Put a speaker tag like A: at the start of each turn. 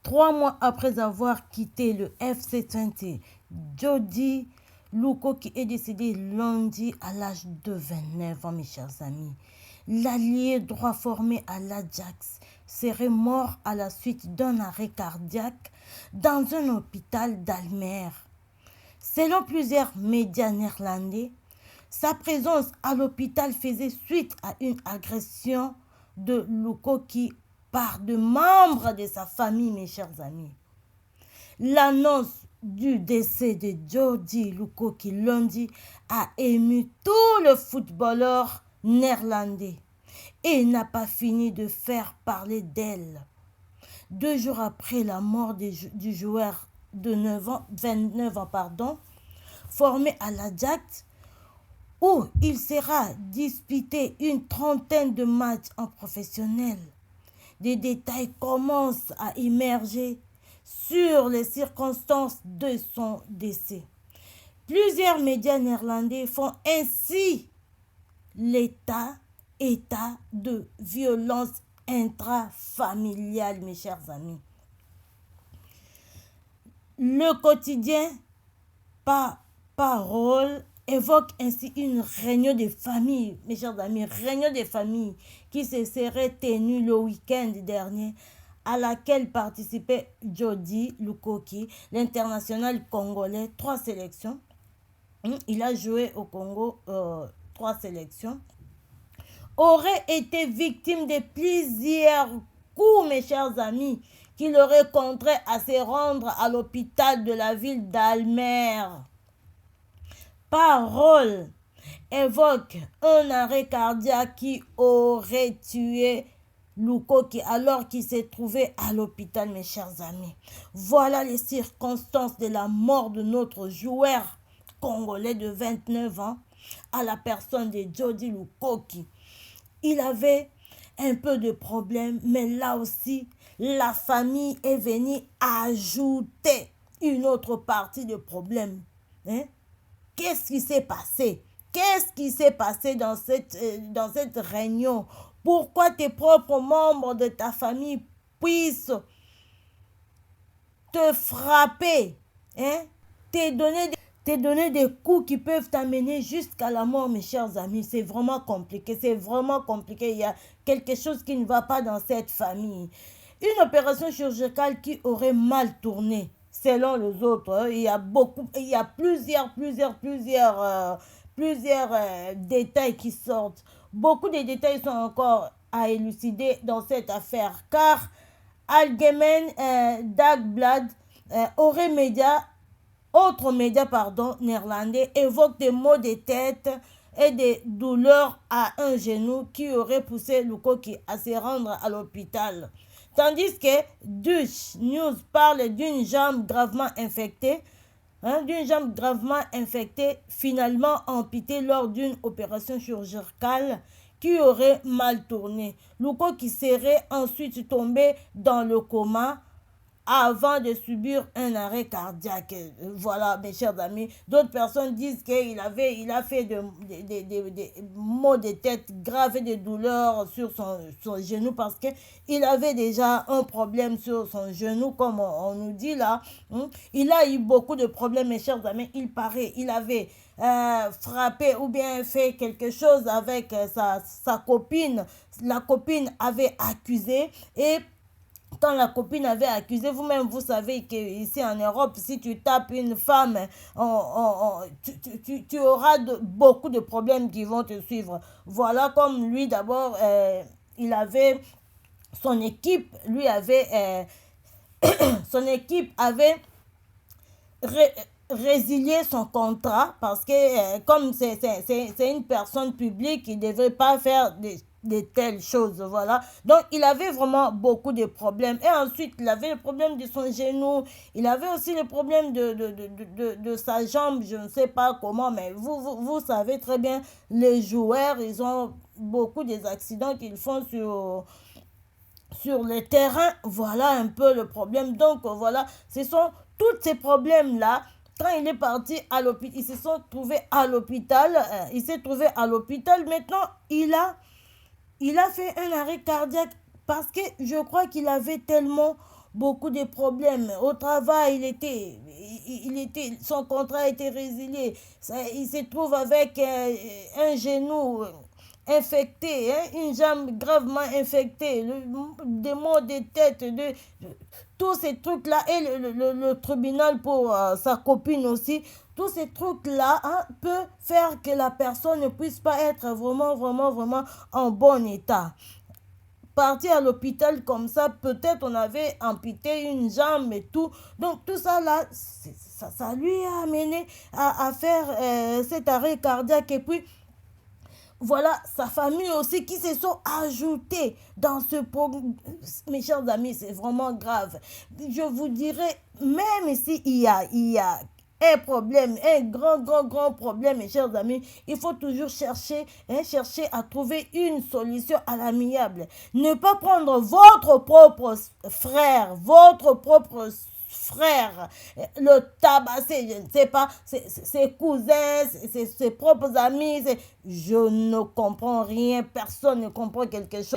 A: 3 mois après avoir quitté le FC Twente, Jody Lukoki est décédé lundi à l'âge de 29 ans, mes chers amis. L'allié droit formé à l'Ajax serait mort à la suite d'un arrêt cardiaque dans un hôpital d'Almer. Selon plusieurs médias néerlandais, sa présence à l'hôpital faisait suite à une agression de Lukoki par de membres de sa famille, mes chers amis. L'annonce du décès de Jody Lukoki lundi a ému tout le footballeur néerlandais et n'a pas fini de faire parler d'elle. 2 jours après la mort du joueur de 29 ans, formé à l'Ajax, où il sera disputé une trentaine de matchs en professionnel. Des détails commencent à émerger sur les circonstances de son décès. Plusieurs médias néerlandais font ainsi l'état de violence intrafamiliale, mes chers amis. Le quotidien Parole évoque ainsi une réunion de famille, mes chers amis, réunion de famille qui se serait tenue le week-end dernier, à laquelle participait Jody Lukoki, l'international congolais, 3 sélections. Il a joué au Congo 3 sélections. Aurait été victime de plusieurs coups, mes chers amis, qui l'auraient contraint à se rendre à l'hôpital de la ville d'Almer. Parole évoque un arrêt cardiaque qui aurait tué Lukoki alors qu'il s'est trouvé à l'hôpital, mes chers amis. Voilà les circonstances de la mort de notre joueur congolais de 29 ans à la personne de Jody Lukoki. Il avait un peu de problème, mais là aussi, la famille est venue ajouter une autre partie de problème. Qu'est-ce qui s'est passé? Qu'est-ce qui s'est passé dans cette réunion? Pourquoi tes propres membres de ta famille puissent te frapper, te donner des coups qui peuvent t'amener jusqu'à la mort, mes chers amis? C'est vraiment compliqué, Il y a quelque chose qui ne va pas dans cette famille. Une opération chirurgicale qui aurait mal tourné, selon les autres. Il y a plusieurs détails qui sortent. Beaucoup de détails sont encore à élucider dans cette affaire, car Algemeen Dagblad, autre média néerlandais, évoque des maux de tête et des douleurs à un genou qui auraient poussé Lukoki à se rendre à l'hôpital. Tandis que Dutch News parle d'une jambe gravement infectée, finalement amputée lors d'une opération chirurgicale qui aurait mal tourné. Lukoki serait ensuite tombé dans le coma avant de subir un arrêt cardiaque. Voilà, mes chers amis. D'autres personnes disent qu'il a fait des maux de tête graves et des douleurs sur son genou parce qu'il avait déjà un problème sur son genou, comme on nous dit là. Il a eu beaucoup de problèmes, mes chers amis. Il paraît, il avait frappé ou bien fait quelque chose avec sa copine. La copine avait accusé et quand la copine avait accusé, vous-même, vous savez qu'ici en Europe, si tu tapes une femme, tu auras beaucoup de problèmes qui vont te suivre. Voilà, comme lui d'abord, il avait son équipe, son équipe avait résilié son contrat parce que comme c'est une personne publique, il ne devrait pas faire de telles choses, voilà. Donc, il avait vraiment beaucoup de problèmes. Et ensuite, il avait le problème de son genou. Il avait aussi le problème de sa jambe. Je ne sais pas comment, mais vous savez très bien, les joueurs, ils ont beaucoup des accidents qu'ils font sur le terrain. Voilà un peu le problème. Donc, voilà, ce sont tous ces problèmes-là. Quand il est parti à l'hôpital, ils se sont trouvés à l'hôpital. Il s'est trouvé à l'hôpital. Maintenant, il a fait un arrêt cardiaque parce que je crois qu'il avait tellement beaucoup de problèmes. Au travail, son contrat a été résilié. Il se trouve avec un genou infecté, hein, une jambe gravement infectée, des maux de tête, tous ces trucs-là, et le tribunal pour sa copine aussi, tous ces trucs-là hein, peuvent faire que la personne ne puisse pas être vraiment, vraiment, vraiment en bon état. Partir à l'hôpital comme ça, peut-être on avait amputé une jambe et tout. Donc tout ça là, ça lui a amené à faire cet arrêt cardiaque. Et puis voilà, sa famille aussi qui se sont ajoutés dans ce programme. Mes chers amis, c'est vraiment grave. Je vous dirais, même si il y a un problème, un grand, grand, grand problème, mes chers amis, il faut toujours chercher, hein, chercher à trouver une solution à l'amiable. Ne pas prendre votre propre frère, votre propre frère, le tabasser, je ne sais pas, ses cousins, ses propres amis. Je ne comprends rien, personne ne comprend quelque chose.